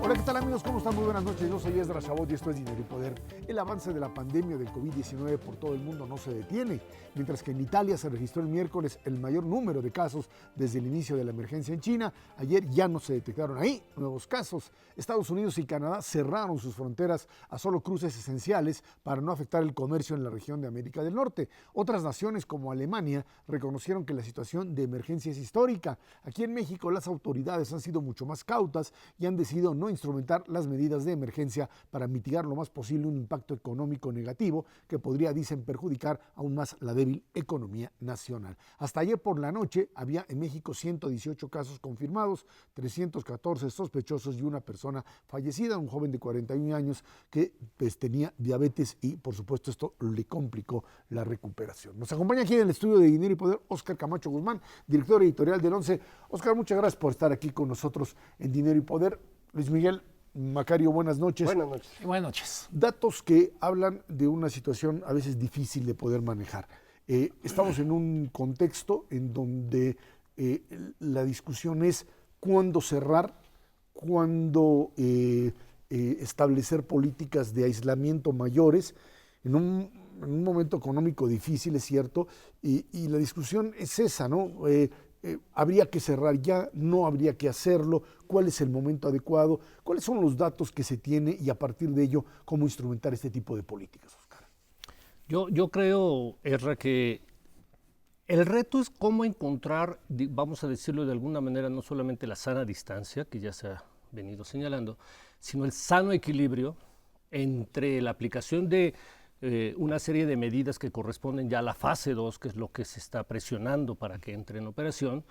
Hola, ¿qué tal amigos? ¿Cómo están? Muy buenas noches. Yo soy Esdras Chabot y esto es Dinero y Poder. El avance de la pandemia del COVID-19 por todo el mundo no se detiene. Mientras que en Italia se registró el miércoles el mayor número de casos desde el inicio de la emergencia en China, ayer ya no se detectaron ahí nuevos casos. Estados Unidos y Canadá cerraron sus fronteras a solo cruces esenciales para no afectar el comercio en la región de América del Norte. Otras naciones como Alemania reconocieron que la situación de emergencia es histórica. Aquí en México las autoridades han sido mucho más cautas y han decidido no instrumentar las medidas de emergencia para mitigar lo más posible un impacto económico negativo que podría, dicen, perjudicar aún más la débil economía nacional. Hasta ayer por la noche había en México 118 casos confirmados, 314 sospechosos y una persona fallecida, un joven de 41 años que tenía diabetes y por supuesto esto le complicó la recuperación. Nos acompaña aquí en el estudio de Dinero y Poder Óscar Camacho Guzmán, director editorial del 11. Óscar, muchas gracias por estar aquí con nosotros en Dinero y Poder. Luis Miguel Macario, buenas noches. Buenas noches. Buenas noches. Datos que hablan de una situación a veces difícil de poder manejar. Estamos en un contexto en donde la discusión es cuándo cerrar, cuándo establecer políticas de aislamiento mayores en un momento económico difícil, es cierto, y la discusión es esa, ¿no? ¿Habría que cerrar ya? ¿No habría que hacerlo? ¿Cuál es el momento adecuado? ¿Cuáles son los datos que se tiene y a partir de ello cómo instrumentar este tipo de políticas, Óscar? Yo creo, Erra, que el reto es cómo encontrar, vamos a decirlo de alguna manera, no solamente la sana distancia, que ya se ha venido señalando, sino el sano equilibrio entre la aplicación de una serie de medidas que corresponden ya a la fase 2, que es lo que se está presionando para que entre en operación,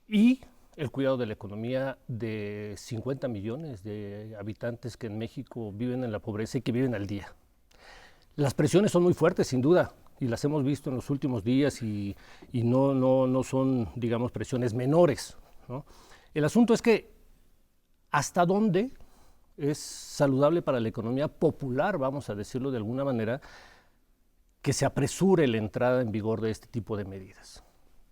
y el cuidado de la economía de 50 millones de habitantes que en México viven en la pobreza y que viven al día. Las presiones son muy fuertes, sin duda, y las hemos visto en los últimos días y no son, digamos, presiones menores, ¿no? El asunto es que hasta dónde es saludable para la economía popular, vamos a decirlo de alguna manera, que se apresure la entrada en vigor de este tipo de medidas.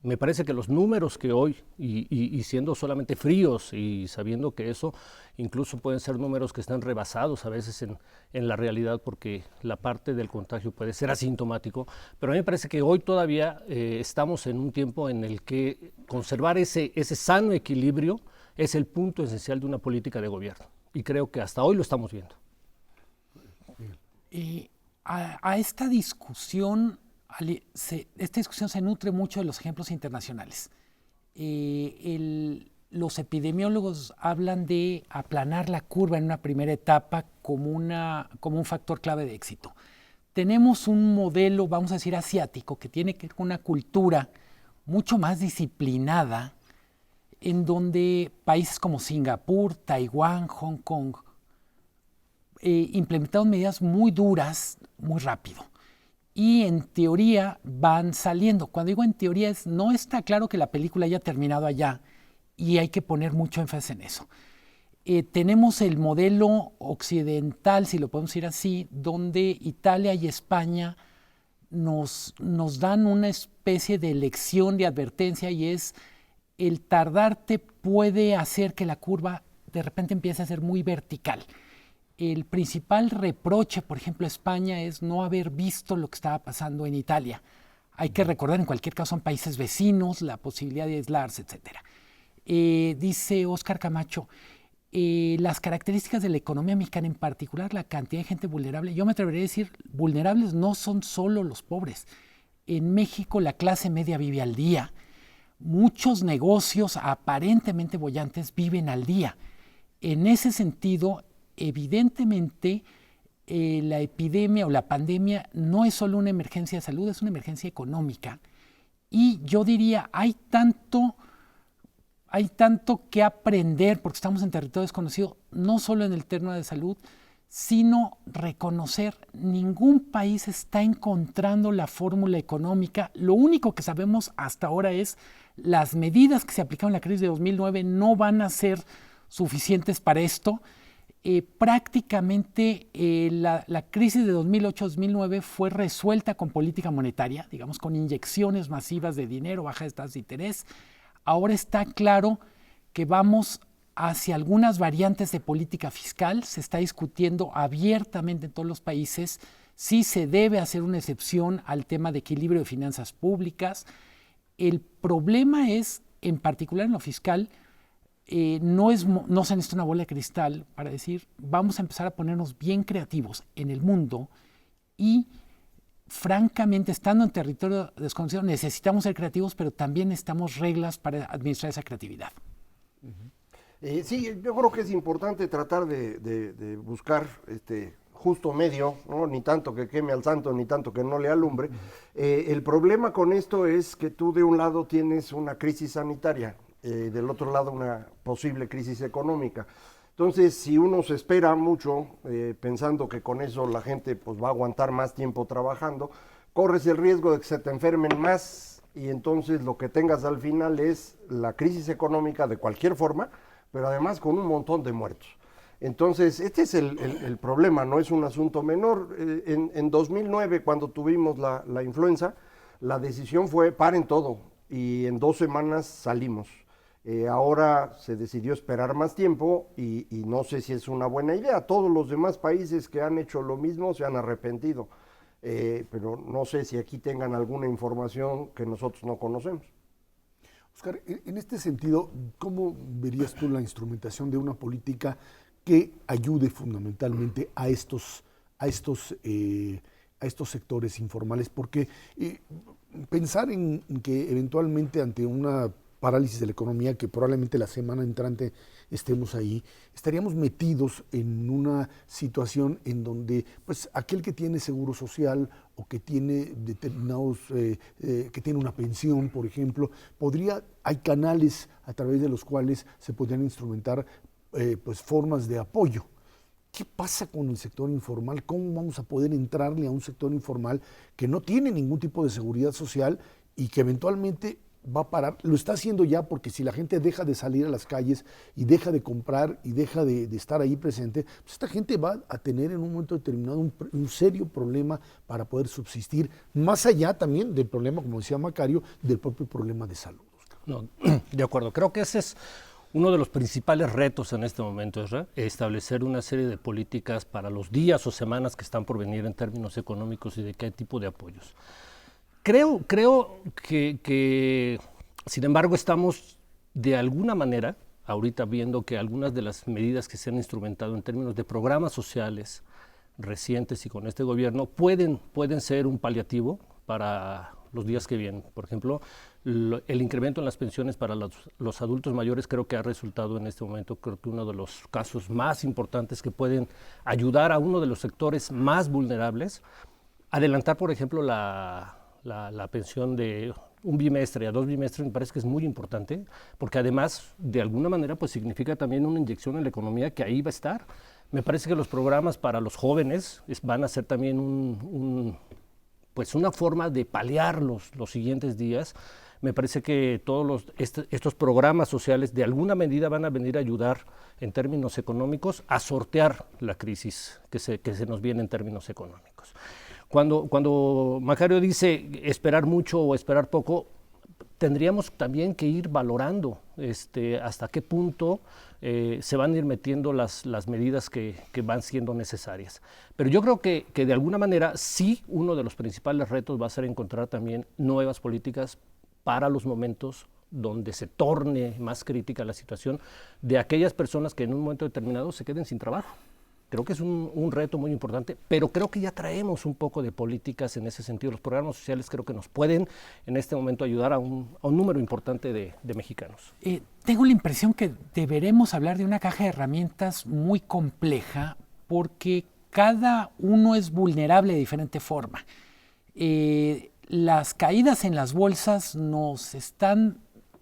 Me parece que los números que hoy, y siendo solamente fríos y sabiendo que eso incluso pueden ser números que están rebasados a veces en la realidad porque la parte del contagio puede ser asintomático, pero a mí me parece que hoy todavía estamos en un tiempo en el que conservar ese sano equilibrio es el punto esencial de una política de gobierno. Y creo que hasta hoy lo estamos viendo. A esta discusión se nutre mucho de los ejemplos internacionales. Los epidemiólogos hablan de aplanar la curva en una primera etapa como un factor clave de éxito. Tenemos un modelo, vamos a decir, asiático, que tiene que ver con una cultura mucho más disciplinada, en donde países como Singapur, Taiwán, Hong Kong implementaron medidas muy duras muy rápido y en teoría van saliendo. Cuando digo en teoría no está claro que la película haya terminado allá y hay que poner mucho énfasis en eso. Tenemos el modelo occidental, si lo podemos decir así, donde Italia y España nos dan una especie de lección de advertencia y es el tardarte puede hacer que la curva de repente empiece a ser muy vertical. El principal reproche, por ejemplo, a España es no haber visto lo que estaba pasando en Italia. Hay que recordar, en cualquier caso, son países vecinos, la posibilidad de aislarse, etc. Dice Óscar Camacho, las características de la economía mexicana, en particular la cantidad de gente vulnerable, yo me atrevería a decir, vulnerables no son solo los pobres. En México la clase media vive al día. Muchos negocios aparentemente bollantes viven al día. En ese sentido, evidentemente, la epidemia o la pandemia no es solo una emergencia de salud, es una emergencia económica. Y yo diría, hay tanto que aprender, porque estamos en territorio desconocido, no solo en el terreno de salud, sino reconocer, ningún país está encontrando la fórmula económica. Lo único que sabemos hasta ahora es las medidas que se aplicaron en la crisis de 2009 no van a ser suficientes para esto. Prácticamente la crisis de 2008-2009 fue resuelta con política monetaria, digamos con inyecciones masivas de dinero, bajas tasas de interés. Ahora está claro que vamos hacia algunas variantes de política fiscal. Se está discutiendo abiertamente en todos los países si se debe hacer una excepción al tema de equilibrio de finanzas públicas. El problema es, en particular en lo fiscal, no se necesita una bola de cristal para decir vamos a empezar a ponernos bien creativos en el mundo y francamente, estando en territorio desconocido, necesitamos ser creativos, pero también necesitamos reglas para administrar esa creatividad. Sí, yo creo que es importante tratar de buscar justo medio, ¿no? Ni tanto que queme al santo, ni tanto que no le alumbre. El problema con esto es que tú de un lado tienes una crisis sanitaria, del otro lado una posible crisis económica. Entonces, si uno se espera mucho, pensando que con eso la gente pues, va a aguantar más tiempo trabajando, corres el riesgo de que se te enfermen más y entonces lo que tengas al final es la crisis económica de cualquier forma, pero además con un montón de muertos. Entonces, este es el problema, no es un asunto menor. En 2009, cuando tuvimos la influenza, la decisión fue paren todo y en 2 semanas salimos. Ahora se decidió esperar más tiempo y no sé si es una buena idea. Todos los demás países que han hecho lo mismo se han arrepentido, pero no sé si aquí tengan alguna información que nosotros no conocemos. Oscar, en este sentido, ¿cómo verías tú la instrumentación de una política que ayude fundamentalmente a estos sectores informales? Porque pensar en que eventualmente ante una parálisis de la economía, que probablemente la semana entrante estemos ahí, estaríamos metidos en una situación en donde pues aquel que tiene seguro social o que tiene determinados, que tiene una pensión, por ejemplo, hay canales a través de los cuales se podrían instrumentar pues formas de apoyo. ¿Qué pasa con el sector informal? ¿Cómo vamos a poder entrarle a un sector informal que no tiene ningún tipo de seguridad social y que eventualmente va a parar? Lo está haciendo ya, porque si la gente deja de salir a las calles y deja de comprar y deja de estar ahí presente, pues esta gente va a tener en un momento determinado un serio problema para poder subsistir, más allá también del problema, como decía Macario, del propio problema de salud. No, de acuerdo, creo que ese es uno de los principales retos en este momento, es establecer una serie de políticas para los días o semanas que están por venir en términos económicos y de qué tipo de apoyos. Creo que, sin embargo, estamos de alguna manera, ahorita viendo que algunas de las medidas que se han instrumentado en términos de programas sociales recientes y con este gobierno pueden ser un paliativo para los días que vienen. Por ejemplo, el incremento en las pensiones para los adultos mayores creo que ha resultado en este momento, creo que uno de los casos más importantes que pueden ayudar a uno de los sectores más vulnerables. Adelantar, por ejemplo, la pensión de un bimestre a 2 bimestres me parece que es muy importante, porque además, de alguna manera, pues significa también una inyección en la economía que ahí va a estar. Me parece que los programas para los jóvenes van a ser también pues una forma de paliar los siguientes días. Me parece que todos estos programas sociales de alguna medida van a venir a ayudar en términos económicos a sortear la crisis que se nos viene en términos económicos. Cuando Macario dice esperar mucho o esperar poco, tendríamos también que ir valorando hasta qué punto se van a ir metiendo las medidas que van siendo necesarias. Pero yo creo que de alguna manera sí uno de los principales retos va a ser encontrar también nuevas políticas para los momentos donde se torne más crítica la situación de aquellas personas que en un momento determinado se queden sin trabajo. Creo que es un reto muy importante, pero creo que ya traemos un poco de políticas en ese sentido. Los programas sociales creo que nos pueden en este momento ayudar a un número importante de mexicanos. Tengo la impresión que deberemos hablar de una caja de herramientas muy compleja porque cada uno es vulnerable de diferente forma. Las caídas en las bolsas nos están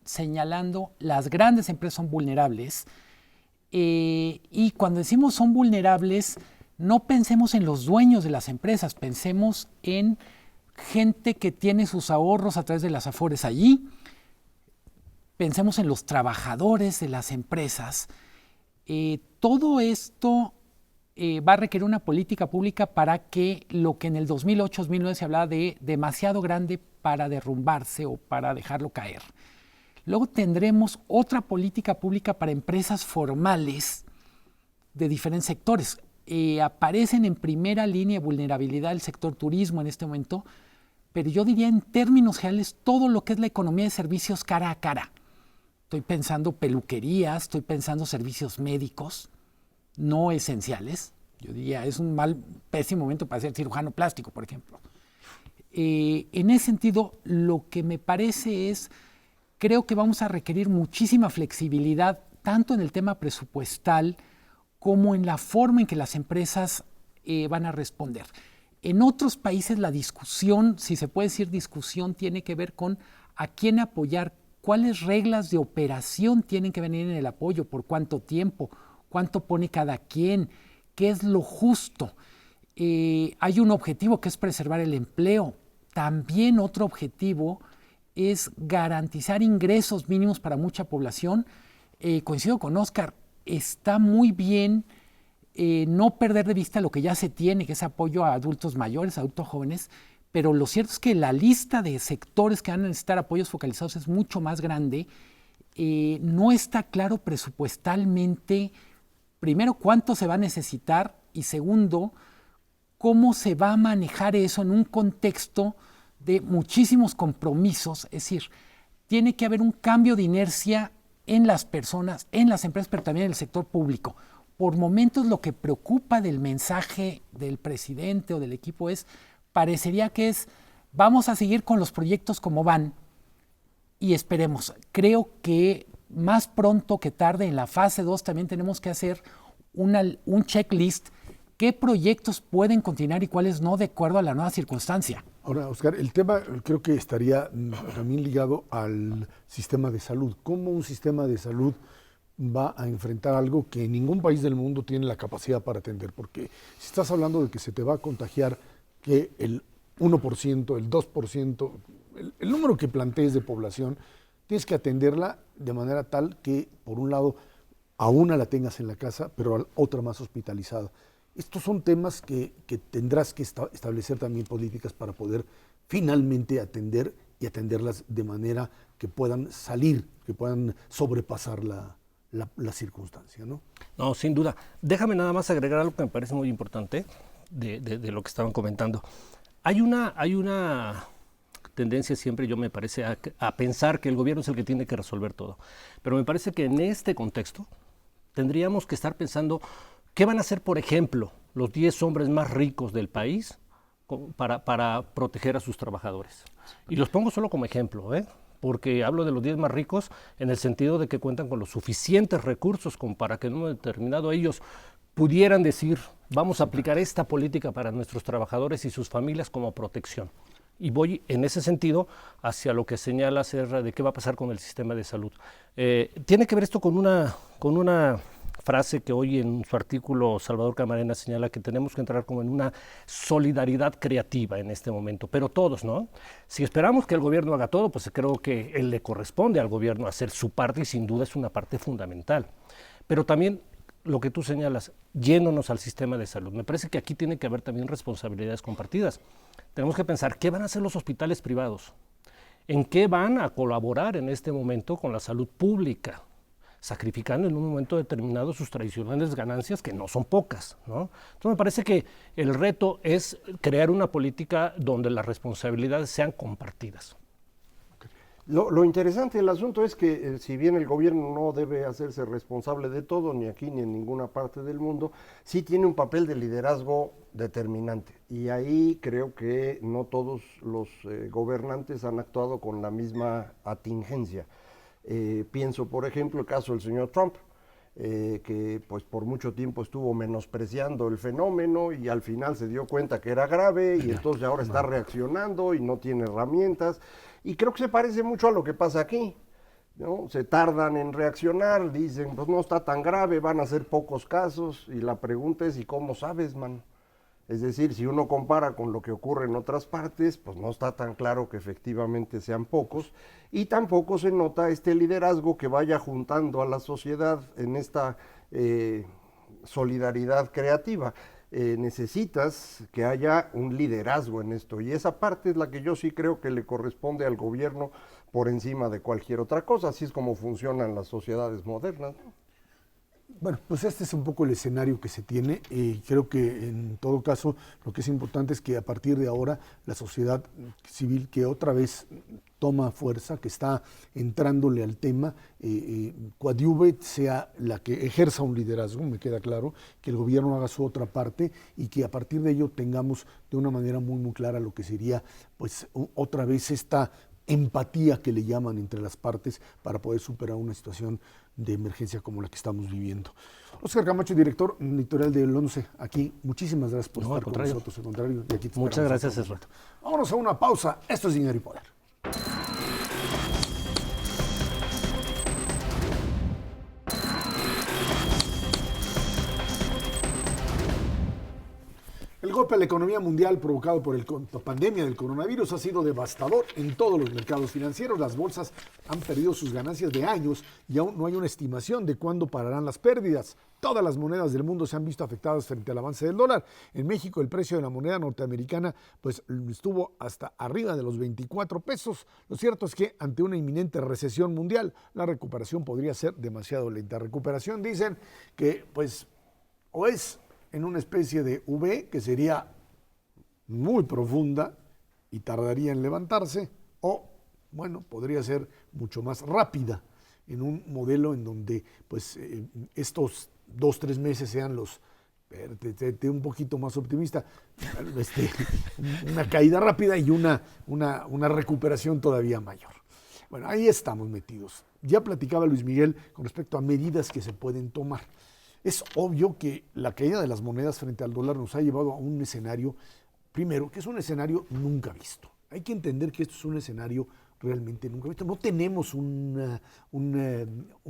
señalando, las grandes empresas son vulnerables. Y cuando decimos son vulnerables, no pensemos en los dueños de las empresas, pensemos en gente que tiene sus ahorros a través de las Afores allí, pensemos en los trabajadores de las empresas. Todo esto va a requerir una política pública para que lo que en el 2008-2009 se hablaba de demasiado grande para derrumbarse o para dejarlo caer, Luego tendremos otra política pública para empresas formales de diferentes sectores. Aparecen en primera línea de vulnerabilidad el sector turismo en este momento, pero yo diría en términos generales todo lo que es la economía de servicios cara a cara. Estoy pensando peluquerías, estoy pensando servicios médicos no esenciales. Yo diría, es un pésimo momento para ser cirujano plástico, por ejemplo. En ese sentido, lo que me parece es, creo que vamos a requerir muchísima flexibilidad, tanto en el tema presupuestal como en la forma en que las empresas van a responder. En otros países la discusión, si se puede decir discusión, tiene que ver con a quién apoyar, cuáles reglas de operación tienen que venir en el apoyo, por cuánto tiempo, cuánto pone cada quien, qué es lo justo. Hay un objetivo que es preservar el empleo. También otro objetivo es garantizar ingresos mínimos para mucha población. Coincido con Óscar, está muy bien no perder de vista lo que ya se tiene, que es apoyo a adultos mayores, adultos jóvenes, pero lo cierto es que la lista de sectores que van a necesitar apoyos focalizados es mucho más grande. No está claro presupuestalmente, primero, cuánto se va a necesitar y segundo, cómo se va a manejar eso en un contexto de muchísimos compromisos. Es decir, tiene que haber un cambio de inercia en las personas, en las empresas, pero también en el sector público. Por momentos lo que preocupa del mensaje del presidente o del equipo parecería que vamos a seguir con los proyectos como van y esperemos. Creo que más pronto que tarde en la fase 2 también tenemos que hacer un checklist, qué proyectos pueden continuar y cuáles no de acuerdo a la nueva circunstancia. Ahora, Óscar, el tema creo que estaría también ligado al sistema de salud. ¿Cómo un sistema de salud va a enfrentar algo que ningún país del mundo tiene la capacidad para atender? Porque si estás hablando de que se te va a contagiar que el 1%, el 2%, el número que plantees de población, tienes que atenderla de manera tal que, por un lado, a una la tengas en la casa, pero a otra más hospitalizada. Estos son temas que tendrás que establecer también políticas para poder finalmente atender y atenderlas de manera que puedan salir, que puedan sobrepasar la circunstancia, ¿no? No, sin duda. Déjame nada más agregar algo que me parece muy importante de lo que estaban comentando. Hay una tendencia siempre, yo me parece, a pensar que el gobierno es el que tiene que resolver todo. Pero me parece que en este contexto tendríamos que estar pensando qué van a hacer, por ejemplo, los 10 hombres más ricos del país para proteger a sus trabajadores. Y los pongo solo como ejemplo, porque hablo de los 10 más ricos en el sentido de que cuentan con los suficientes recursos como para que en un momento determinado ellos pudieran decir, vamos a aplicar esta política para nuestros trabajadores y sus familias como protección. Y voy en ese sentido hacia lo que señala Serra de qué va a pasar con el sistema de salud. Tiene que ver esto con una frase que hoy en su artículo Salvador Camarena señala que tenemos que entrar como en una solidaridad creativa en este momento, pero todos, ¿no? Si esperamos que el gobierno haga todo, pues creo que él le corresponde al gobierno hacer su parte y sin duda es una parte fundamental. Pero también lo que tú señalas, yéndonos al sistema de salud, me parece que aquí tiene que haber también responsabilidades compartidas. Tenemos que pensar, ¿qué van a hacer los hospitales privados? ¿En qué van a colaborar en este momento con la salud pública? Sacrificando en un momento determinado sus tradicionales ganancias, que no son pocas, ¿no? Entonces me parece que el reto es crear una política donde las responsabilidades sean compartidas. Lo interesante del asunto es que si bien el gobierno no debe hacerse responsable de todo, ni aquí ni en ninguna parte del mundo, sí tiene un papel de liderazgo determinante. Y ahí creo que no todos los gobernantes han actuado con la misma atingencia. Pienso, por ejemplo, el caso del señor Trump, que pues por mucho tiempo estuvo menospreciando el fenómeno y al final se dio cuenta que era grave y entonces ahora está reaccionando y no tiene herramientas. Y creo que se parece mucho a lo que pasa aquí, ¿no? Se tardan en reaccionar, dicen, pues no está tan grave, van a ser pocos casos, y la pregunta es, ¿y cómo sabes, man? Es decir, si uno compara con lo que ocurre en otras partes, pues no está tan claro que efectivamente sean pocos, y tampoco se nota este liderazgo que vaya juntando a la sociedad en esta solidaridad creativa. necesitas que haya un liderazgo en esto, y esa parte es la que yo sí creo que le corresponde al gobierno por encima de cualquier otra cosa. Así es como funcionan las sociedades modernas, ¿no? Bueno, pues este es un poco el escenario que se tiene. Creo que en todo caso lo que es importante es que a partir de ahora la sociedad civil, que otra vez toma fuerza, que está entrándole al tema, coadyuve, sea la que ejerza un liderazgo, me queda claro, que el gobierno haga su otra parte y que a partir de ello tengamos de una manera muy muy clara lo que sería pues otra vez esta empatía que le llaman entre las partes para poder superar una situación de emergencia como la que estamos viviendo. Óscar Camacho, director editorial del 11, aquí, muchísimas gracias por estar con nosotros. Al contrario, y aquí muchas gracias, Ezra. Vámonos a una pausa. Esto es Dinero y Poder. El golpe a la economía mundial provocado por la pandemia del coronavirus ha sido devastador en todos los mercados financieros. Las bolsas han perdido sus ganancias de años y aún no hay una estimación de cuándo pararán las pérdidas. Todas las monedas del mundo se han visto afectadas frente al avance del dólar. En México el precio de la moneda norteamericana pues estuvo hasta arriba de los 24 pesos. Lo cierto es que ante una inminente recesión mundial, la recuperación podría ser demasiado lenta. Recuperación dicen que pues o es en una especie de V que sería muy profunda y tardaría en levantarse, o bueno, podría ser mucho más rápida en un modelo en donde pues estos 2-3 meses sean los un poquito más optimista, una caída rápida y una recuperación todavía mayor. Bueno, ahí estamos metidos. Ya platicaba Luis Miguel con respecto a medidas que se pueden tomar. Es obvio que la caída de las monedas frente al dólar nos ha llevado a un escenario, primero, que es un escenario nunca visto. Hay que entender que esto es un escenario realmente nunca visto. No tenemos un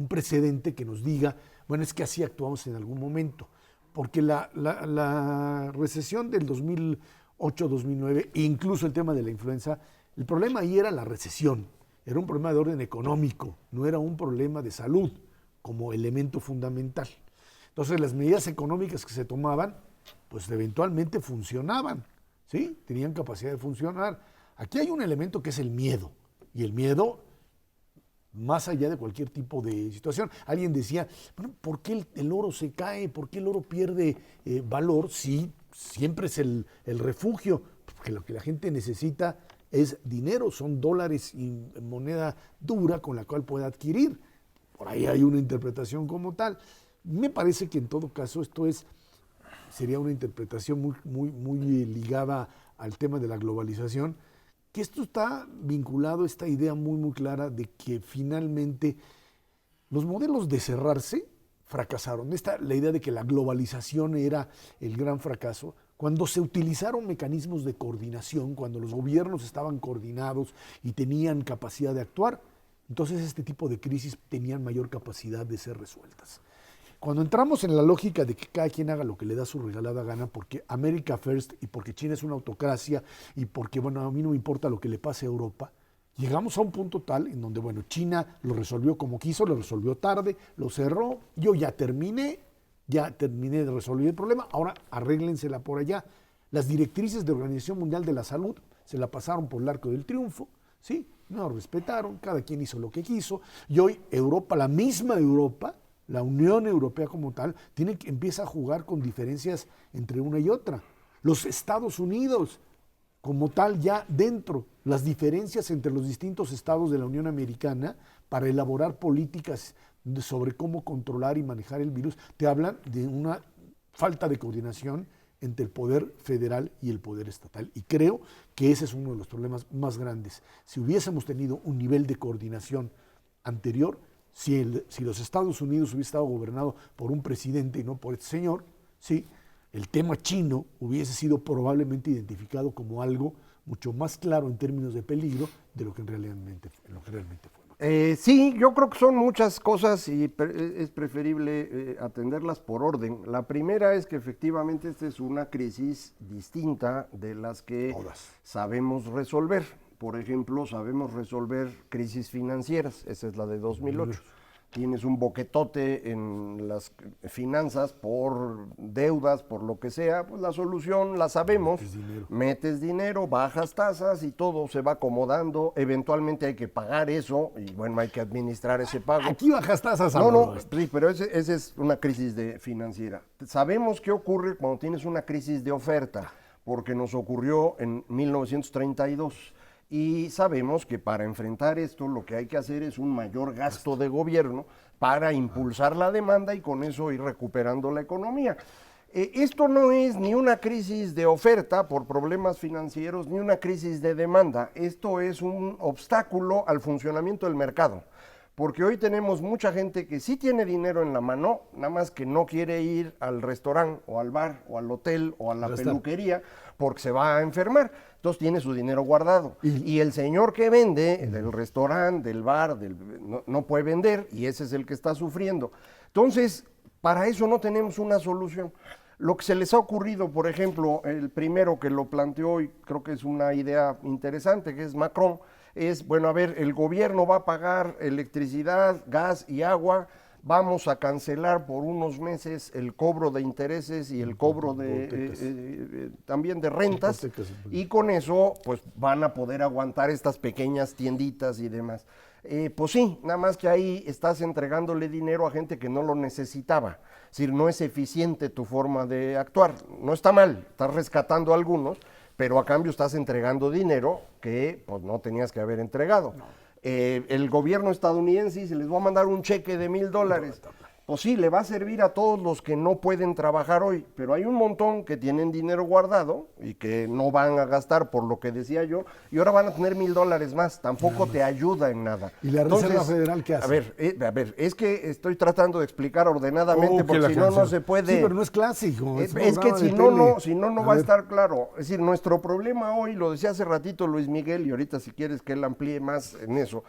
precedente que nos diga, bueno, es que así actuamos en algún momento. Porque la recesión del 2008-2009 e incluso el tema de la influenza, el problema ahí era la recesión. Era un problema de orden económico, no era un problema de salud como elemento fundamental. Entonces las medidas económicas que se tomaban, pues eventualmente funcionaban, ¿sí? Tenían capacidad de funcionar. Aquí hay un elemento que es el miedo, y el miedo más allá de cualquier tipo de situación. Alguien decía, bueno, ¿por qué el oro se cae? ¿Por qué el oro pierde valor si siempre es el refugio? Porque lo que la gente necesita es dinero, son dólares y moneda dura con la cual puede adquirir. Por ahí hay una interpretación como tal. Me parece que en todo caso esto sería una interpretación muy ligada al tema de la globalización, que esto está vinculado a esta idea muy clara de que finalmente los modelos de cerrarse fracasaron. La idea de que la globalización era el gran fracaso, cuando se utilizaron mecanismos de coordinación, cuando los gobiernos estaban coordinados y tenían capacidad de actuar, entonces este tipo de crisis tenían mayor capacidad de ser resueltas. Cuando entramos en la lógica de que cada quien haga lo que le da su regalada gana, porque America First y porque China es una autocracia y porque, bueno, a mí no me importa lo que le pase a Europa, llegamos a un punto tal en donde, bueno, China lo resolvió como quiso, lo resolvió tarde, lo cerró, yo ya terminé de resolver el problema, ahora arréglensela por allá. Las directrices de Organización Mundial de la Salud se la pasaron por el arco del triunfo, ¿sí? No respetaron, cada quien hizo lo que quiso, y hoy Europa, la misma Europa, la Unión Europea como tal, empieza a jugar con diferencias entre una y otra. Los Estados Unidos, como tal, ya dentro, las diferencias entre los distintos estados de la Unión Americana para elaborar políticas sobre cómo controlar y manejar el virus, te hablan de una falta de coordinación entre el poder federal y el poder estatal. Y creo que ese es uno de los problemas más grandes. Si hubiésemos tenido un nivel de coordinación anterior, si los Estados Unidos hubiese estado gobernado por un presidente y no por este señor, sí, el tema chino hubiese sido probablemente identificado como algo mucho más claro en términos de peligro de lo que realmente fue. Sí, yo creo que son muchas cosas y es preferible atenderlas por orden. La primera es que efectivamente esta es una crisis distinta de las que sabemos resolver. Por ejemplo, sabemos resolver crisis financieras, esa es la de 2008. tienes un boquetote en las finanzas por deudas, por lo que sea, pues la solución la sabemos. Metes dinero, bajas tasas y todo se va acomodando. Eventualmente hay que pagar eso y bueno, hay que administrar ese pago. Aquí bajas tasas. No, sí, pero esa es una crisis financiera. Sabemos qué ocurre cuando tienes una crisis de oferta, porque nos ocurrió en 1932. Y sabemos que para enfrentar esto lo que hay que hacer es un mayor gasto de gobierno para impulsar la demanda y con eso ir recuperando la economía. Esto no es ni una crisis de oferta por problemas financieros ni una crisis de demanda. Esto es un obstáculo al funcionamiento del mercado. Porque hoy tenemos mucha gente que sí tiene dinero en la mano, nada más que no quiere ir al restaurante o al bar o al hotel o a la peluquería porque se va a enfermar. Entonces tiene su dinero guardado. Y el señor que vende del restaurante, del bar, no puede vender y ese es el que está sufriendo. Entonces, para eso no tenemos una solución. Lo que se les ha ocurrido, por ejemplo, el primero que lo planteó y creo que es una idea interesante, que es Macron, es, bueno, a ver, el gobierno va a pagar electricidad, gas y agua, vamos a cancelar por unos meses el cobro de intereses y el cobro de también de rentas y con eso pues van a poder aguantar estas pequeñas tienditas y demás. Pues sí, nada más que ahí estás entregándole dinero a gente que no lo necesitaba. Es decir, no es eficiente tu forma de actuar. No está mal, estás rescatando a algunos, pero a cambio estás entregando dinero que pues no tenías que haber entregado. No. El gobierno estadounidense se les va a mandar un cheque de $1,000. Pues sí, le va a servir a todos los que no pueden trabajar hoy, pero hay un montón que tienen dinero guardado y que no van a gastar por lo que decía yo, y ahora van a tener $1,000 más, tampoco te ayuda en nada. ¿Y la Reserva Federal qué hace? A ver, es que estoy tratando de explicar ordenadamente, porque si no, no se puede. Sí, pero no es clásico. Es que si no va a estar claro. Es decir, nuestro problema hoy, lo decía hace ratito Luis Miguel, y ahorita si quieres que él amplíe más en eso,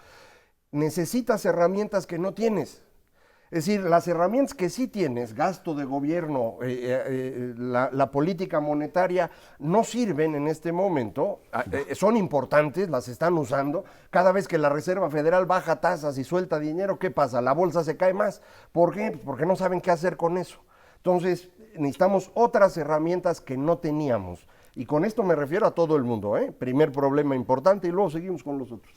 necesitas herramientas que no tienes. Es decir, las herramientas que sí tienes, gasto de gobierno, la política monetaria, no sirven en este momento, son importantes, las están usando. Cada vez que la Reserva Federal baja tasas y suelta dinero, ¿qué pasa? La bolsa se cae más. ¿Por qué? Porque no saben qué hacer con eso. Entonces, necesitamos otras herramientas que no teníamos. Y con esto me refiero a todo el mundo, ¿eh? Primer problema importante y luego seguimos con los otros.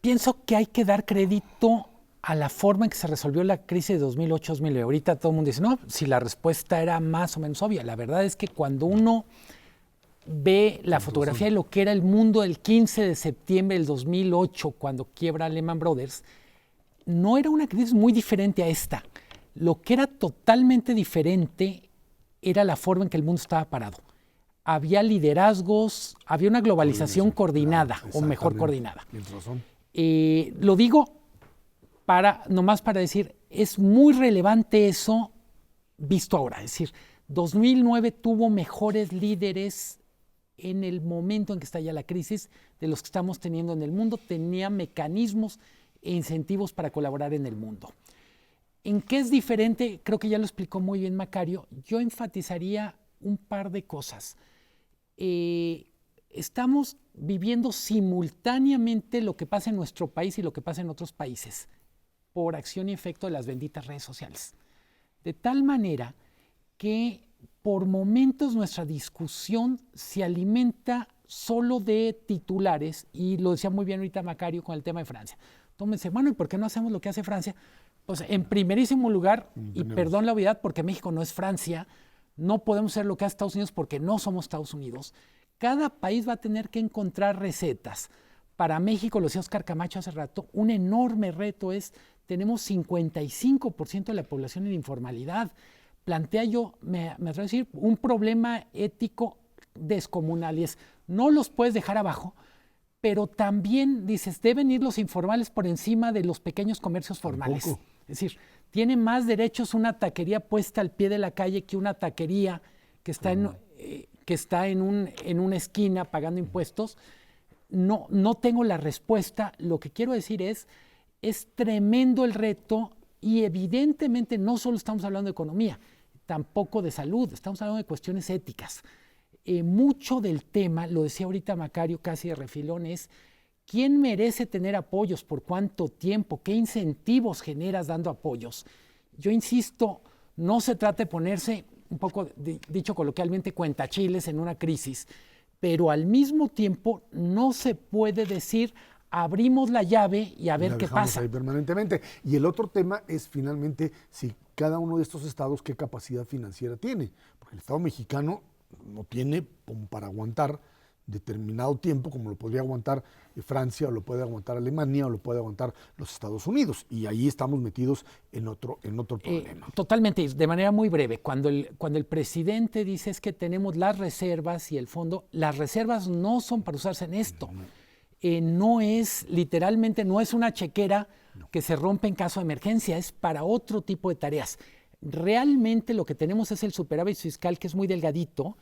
Pienso que hay que dar crédito a la forma en que se resolvió la crisis de 2008-2009. Ahorita todo el mundo dice, no, si la respuesta era más o menos obvia. La verdad es que cuando uno ve la fotografía de lo que era el mundo el 15 de septiembre del 2008, cuando quiebra Lehman Brothers, no era una crisis muy diferente a esta. Lo que era totalmente diferente era la forma en que el mundo estaba parado. Había liderazgos, había una globalización coordinada, o mejor coordinada. Tienes razón. Lo digo nomás para decir, es muy relevante eso visto ahora. Es decir, 2009 tuvo mejores líderes en el momento en que estalla la crisis de los que estamos teniendo en el mundo. Tenía mecanismos e incentivos para colaborar en el mundo. ¿En qué es diferente? Creo que ya lo explicó muy bien Macario. Yo enfatizaría un par de cosas. Estamos viviendo simultáneamente lo que pasa en nuestro país y lo que pasa en otros países, por acción y efecto de las benditas redes sociales. De tal manera que por momentos nuestra discusión se alimenta solo de titulares, y lo decía muy bien ahorita Macario con el tema de Francia. Entonces, bueno, ¿y por qué no hacemos lo que hace Francia? Pues en primerísimo lugar, y perdón la obviedad, porque México no es Francia, no podemos hacer lo que hace Estados Unidos porque no somos Estados Unidos. Cada país va a tener que encontrar recetas. Para México, lo decía Oscar Camacho hace rato, un enorme reto es, tenemos 55% de la población en informalidad. Plantea yo, me atrevo a decir, un problema ético descomunal, y es, no los puedes dejar abajo, pero también, dices, deben ir los informales por encima de los pequeños comercios formales. ¿Tampoco? Es decir, tiene más derechos una taquería puesta al pie de la calle que una taquería que está, en una esquina pagando impuestos. No tengo la respuesta. Lo que quiero decir es tremendo el reto, y evidentemente no solo estamos hablando de economía, tampoco de salud, estamos hablando de cuestiones éticas. Mucho del tema, lo decía ahorita Macario casi de refilón, es ¿Quién merece tener apoyos? ¿Por cuánto tiempo? ¿Qué incentivos generas dando apoyos? Yo insisto, no se trata de ponerse, un poco dicho coloquialmente, cuentachiles en una crisis, pero al mismo tiempo no se puede decir abrimos la llave y a ver qué pasa. Ahí permanentemente. Y el otro tema es finalmente si cada uno de estos estados qué capacidad financiera tiene, porque el Estado mexicano no tiene como para aguantar determinado tiempo, como lo podría aguantar Francia, o lo puede aguantar Alemania, o lo puede aguantar los Estados Unidos. Y ahí estamos metidos en otro problema. Totalmente, de manera muy breve. Cuando el presidente dice es que tenemos las reservas y el fondo, las reservas no son para usarse en esto. No es, literalmente, no es una chequera que se rompe en caso de emergencia, es para otro tipo de tareas. Realmente lo que tenemos es el superávit fiscal, que es muy delgadito,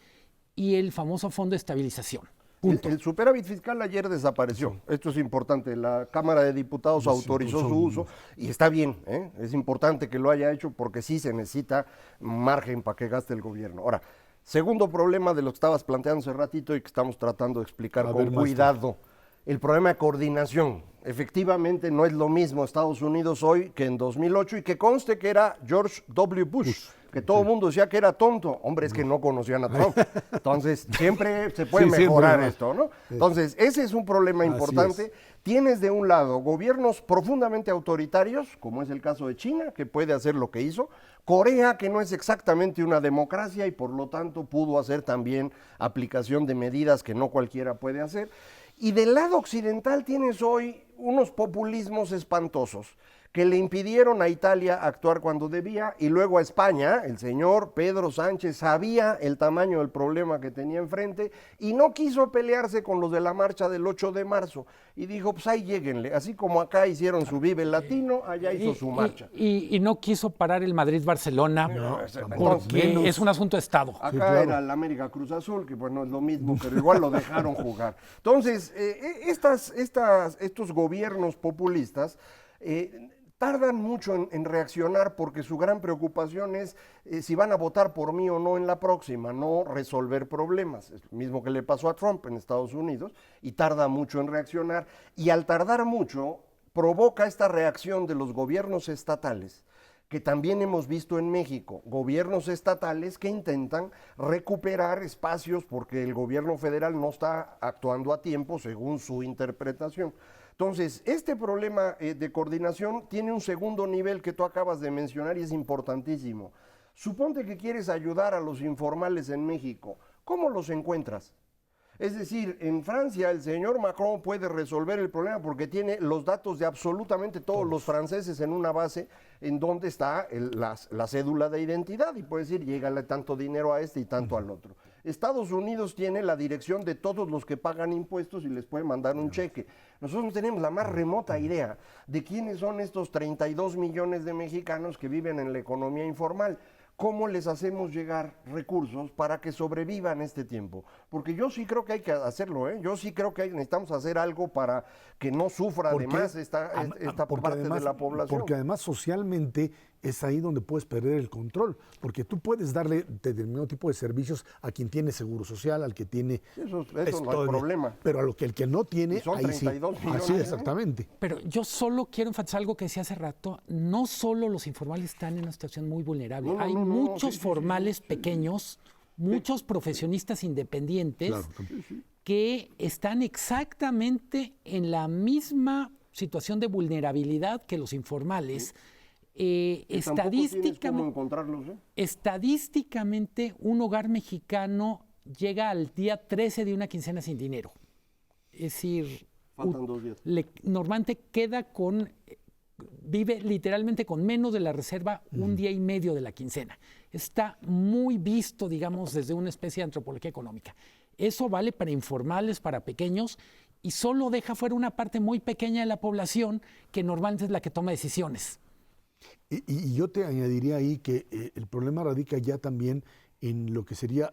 y el famoso fondo de estabilización. El superávit fiscal ayer desapareció. Esto es importante. La Cámara de Diputados autorizó su uso y está bien, ¿eh? Es importante que lo haya hecho porque sí se necesita margen para que gaste el gobierno. Ahora, segundo problema de lo que estabas planteando hace ratito y que estamos tratando de explicar con cuidado. El problema de coordinación. Efectivamente no es lo mismo Estados Unidos hoy que en 2008 y que conste que era George W. Bush. Que todo el mundo decía que era tonto. Hombre, es que no conocían a Trump. Entonces, siempre se puede mejorar esto, ¿no? Entonces, ese es un problema importante. Tienes de un lado gobiernos profundamente autoritarios, como es el caso de China, que puede hacer lo que hizo. Corea, que no es exactamente una democracia y por lo tanto pudo hacer también aplicación de medidas que no cualquiera puede hacer. Y del lado occidental tienes hoy unos populismos espantosos que le impidieron a Italia actuar cuando debía y luego a España. El señor Pedro Sánchez sabía el tamaño del problema que tenía enfrente y no quiso pelearse con los de la marcha del 8 de marzo y dijo, pues ahí lléguenle, así como acá hicieron su Vive Latino, allá hizo su marcha. Y no quiso parar el Madrid-Barcelona porque es un asunto de Estado. Acá era el América Cruz Azul, que bueno, es lo mismo, pero igual lo dejaron jugar. Entonces, estos gobiernos populistas tardan mucho en reaccionar porque su gran preocupación es si van a votar por mí o no en la próxima, no resolver problemas. Es lo mismo que le pasó a Trump en Estados Unidos y tarda mucho en reaccionar. Y al tardar mucho, provoca esta reacción de los gobiernos estatales que también hemos visto en México, gobiernos estatales que intentan recuperar espacios porque el gobierno federal no está actuando a tiempo según su interpretación. Entonces, este problema de coordinación tiene un segundo nivel que tú acabas de mencionar y es importantísimo. Suponte que quieres ayudar a los informales en México. ¿Cómo los encuentras? Es decir, en Francia el señor Macron puede resolver el problema porque tiene los datos de absolutamente todos los franceses en una base en donde está la cédula de identidad y puede decir, llégale tanto dinero a este y tanto al otro. Estados Unidos tiene la dirección de todos los que pagan impuestos y les puede mandar un cheque. Nosotros no tenemos la más remota idea de quiénes son estos 32 millones de mexicanos que viven en la economía informal. ¿Cómo les hacemos llegar recursos para que sobrevivan este tiempo? Porque yo sí creo que hay que hacerlo, ¿eh? Yo sí creo que necesitamos hacer algo para que no sufra además esta parte de la población. Porque además socialmente es ahí donde puedes perder el control, porque tú puedes darle determinado tipo de servicios a quien tiene seguro social, al que tiene... Eso no hay problema. Pero a lo que el que no tiene, y son ahí 32 sí. millones. Así, exactamente. Pero yo solo quiero enfatizar algo que decía hace rato, no solo los informales están en una situación muy vulnerable, hay muchos formales pequeños, muchos profesionistas independientes que están exactamente en la misma situación de vulnerabilidad que los informales. Estadísticamente, un hogar mexicano llega al día 13 de una quincena sin dinero. Es decir, faltan 2 días. Normalmente vive literalmente con menos de la reserva un día y medio de la quincena. Está muy visto, digamos, desde una especie de antropología económica. Eso vale para informales, para pequeños, y solo deja fuera una parte muy pequeña de la población que normalmente es la que toma decisiones. Y yo te añadiría ahí que el problema radica ya también en lo que sería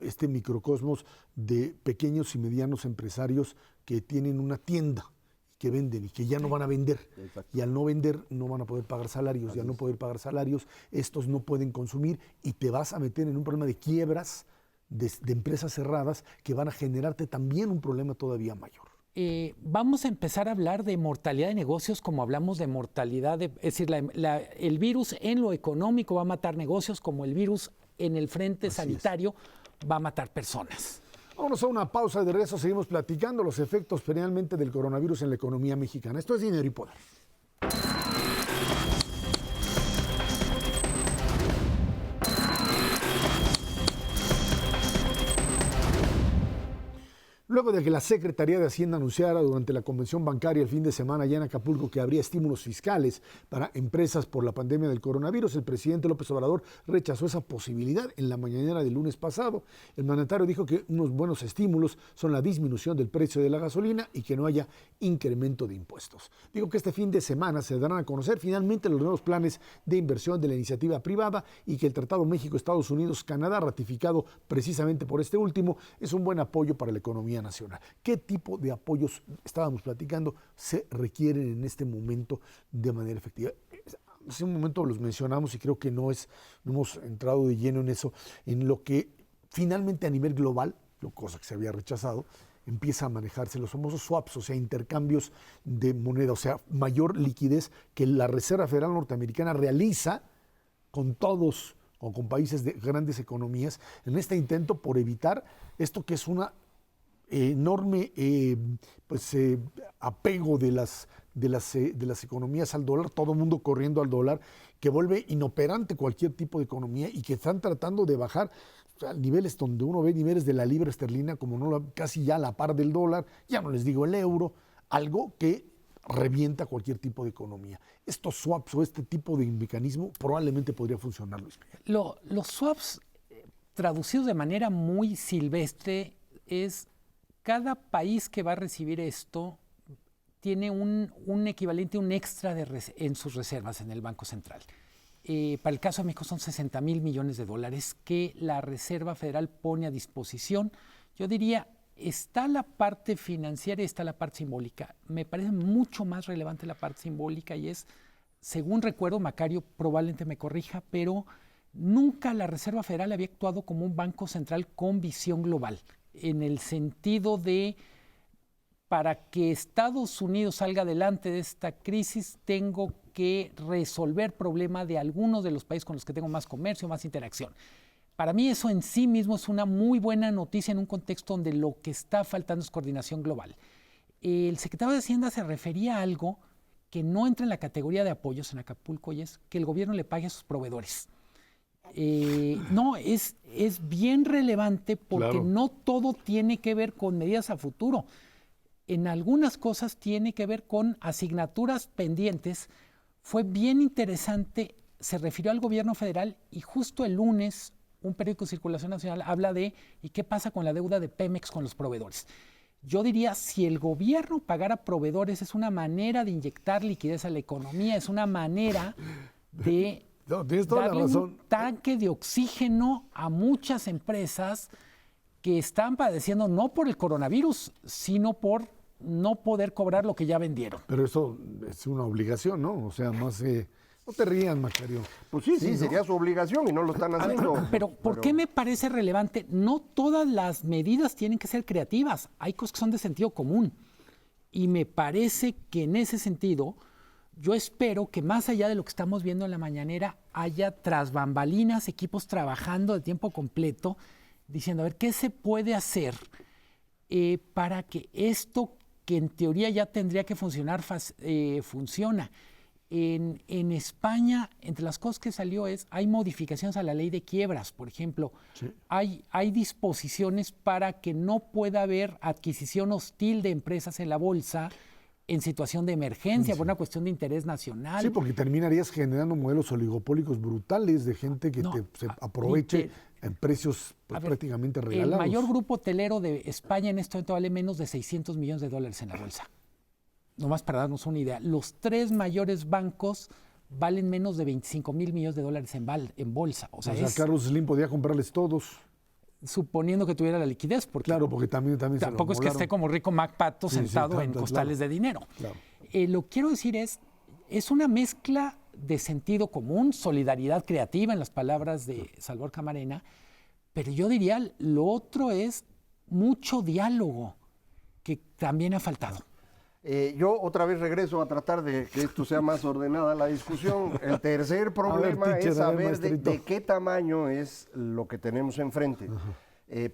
este microcosmos de pequeños y medianos empresarios que tienen una tienda, que venden y que ya no van a vender. Exacto. Y al no vender no van a poder pagar salarios. Y al no poder pagar salarios, estos no pueden consumir y te vas a meter en un problema de quiebras de empresas cerradas que van a generarte también un problema todavía mayor. vamos a empezar a hablar de mortalidad de negocios como hablamos de mortalidad, es decir, el virus en lo económico va a matar negocios como el virus en el frente sanitario va a matar personas. Vámonos a una pausa, de regreso seguimos platicando los efectos finalmente del coronavirus en la economía mexicana. Esto es Dinero y Poder. Luego de que la Secretaría de Hacienda anunciara durante la convención bancaria el fin de semana allá en Acapulco que habría estímulos fiscales para empresas por la pandemia del coronavirus, el presidente López Obrador rechazó esa posibilidad en la mañanera del lunes pasado. El mandatario dijo que unos buenos estímulos son la disminución del precio de la gasolina y que no haya incremento de impuestos. Digo que este fin de semana se darán a conocer finalmente los nuevos planes de inversión de la iniciativa privada y que el Tratado México-Estados Unidos-Canadá, ratificado precisamente por este último, es un buen apoyo para la economía nacional. ¿Qué tipo de apoyos, estábamos platicando, se requieren en este momento de manera efectiva? Hace un momento los mencionamos y creo que no hemos entrado de lleno en eso, en lo que finalmente a nivel global, cosa que se había rechazado, empieza a manejarse los famosos swaps, o sea, intercambios de moneda, o sea, mayor liquidez que la Reserva Federal Norteamericana realiza con todos o con países de grandes economías en este intento por evitar esto que es una enorme apego de las economías al dólar, todo el mundo corriendo al dólar, que vuelve inoperante cualquier tipo de economía y que están tratando de bajar a niveles donde uno ve niveles de la libra esterlina como casi ya a la par del dólar, ya no les digo el euro, algo que revienta cualquier tipo de economía. Estos swaps o este tipo de mecanismo probablemente podría funcionar, Luis Miguel. Los swaps, traducidos de manera muy silvestre, es cada país que va a recibir esto tiene un equivalente, un extra en sus reservas en el Banco Central. Para el caso de México son 60,000 millones de dólares que la Reserva Federal pone a disposición. Yo diría, está la parte financiera y está la parte simbólica. Me parece mucho más relevante la parte simbólica y es, según recuerdo, Macario probablemente me corrija, pero nunca la Reserva Federal había actuado como un banco central con visión global, en el sentido de, para que Estados Unidos salga adelante de esta crisis, tengo que resolver problemas de algunos de los países con los que tengo más comercio, más interacción. Para mí eso en sí mismo es una muy buena noticia en un contexto donde lo que está faltando es coordinación global. El secretario de Hacienda se refería a algo que no entra en la categoría de apoyos en Acapulco y es que el gobierno le pague a sus proveedores. No, es bien relevante porque claro, no todo tiene que ver con medidas a futuro. En algunas cosas tiene que ver con asignaturas pendientes. Fue bien interesante, se refirió al gobierno federal y justo el lunes un periódico de circulación nacional habla de ¿y qué pasa con la deuda de Pemex con los proveedores? Yo diría, si el gobierno pagara proveedores es una manera de inyectar liquidez a la economía, es una manera de darle un tanque de oxígeno a muchas empresas que están padeciendo no por el coronavirus, sino por no poder cobrar lo que ya vendieron. Pero eso es una obligación, ¿no? O sea, más... no te rías, Macario. Pues sí, ¿no? Sería su obligación y no lo están haciendo. Pero ¿por qué me parece relevante? No todas las medidas tienen que ser creativas. Hay cosas que son de sentido común. Y me parece que en ese sentido, yo espero que más allá de lo que estamos viendo en la mañanera, haya tras bambalinas equipos trabajando de tiempo completo, diciendo, a ver, ¿qué se puede hacer para que esto que en teoría ya tendría que funcionar, funciona? En España, entre las cosas que salió hay modificaciones a la ley de quiebras, por ejemplo. Sí. Hay disposiciones para que no pueda haber adquisición hostil de empresas en la bolsa en situación de emergencia, sí, por una cuestión de interés nacional. Sí, porque terminarías generando modelos oligopólicos brutales de gente que se aproveche en precios prácticamente regalados. El mayor grupo hotelero de España en este momento vale menos de 600 millones de dólares en la bolsa. Nomás para darnos una idea, los 3 mayores bancos valen menos de 25,000 millones de dólares en bolsa. O sea, Carlos Slim podía comprarles todos. Suponiendo que tuviera la liquidez. Porque claro, porque también tampoco es que esté como Rico MacPato sentado en costales de dinero. Claro. Lo que quiero decir es una mezcla de sentido común, solidaridad creativa en las palabras de Salvador Camarena, pero yo diría lo otro es mucho diálogo. que también ha faltado. Yo otra vez regreso a tratar de que esto sea más ordenada la discusión. El tercer problema es saber de qué tamaño es lo que tenemos enfrente,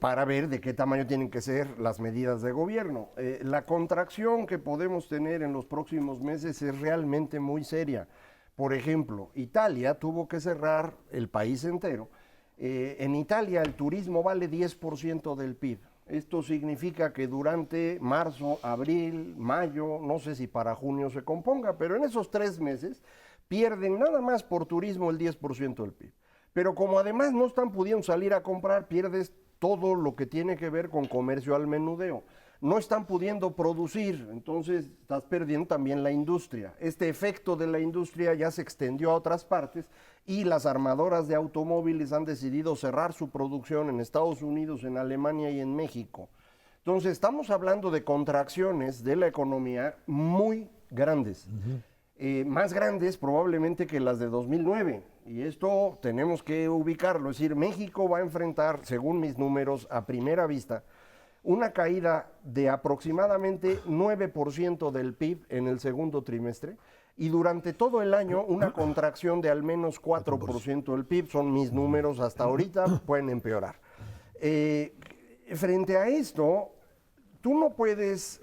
para ver de qué tamaño tienen que ser las medidas de gobierno. La contracción que podemos tener en los próximos meses es realmente muy seria. Por ejemplo, Italia tuvo que cerrar el país entero. En Italia el turismo vale 10% del PIB. Esto significa que durante marzo, abril, mayo, no sé si para junio se componga, pero en esos 3 meses pierden nada más por turismo el 10% del PIB. Pero como además no están pudiendo salir a comprar, pierdes todo lo que tiene que ver con comercio al menudeo. No están pudiendo producir, entonces estás perdiendo también la industria. Este efecto de la industria ya se extendió a otras partes y las armadoras de automóviles han decidido cerrar su producción en Estados Unidos, en Alemania y en México. Entonces estamos hablando de contracciones de la economía muy grandes, más grandes probablemente que las de 2009. Y esto tenemos que ubicarlo, es decir, México va a enfrentar, según mis números, a primera vista, una caída de aproximadamente 9% del PIB en el segundo trimestre y durante todo el año una contracción de al menos 4% del PIB. Son mis números hasta ahorita, pueden empeorar. Frente a esto, tú no puedes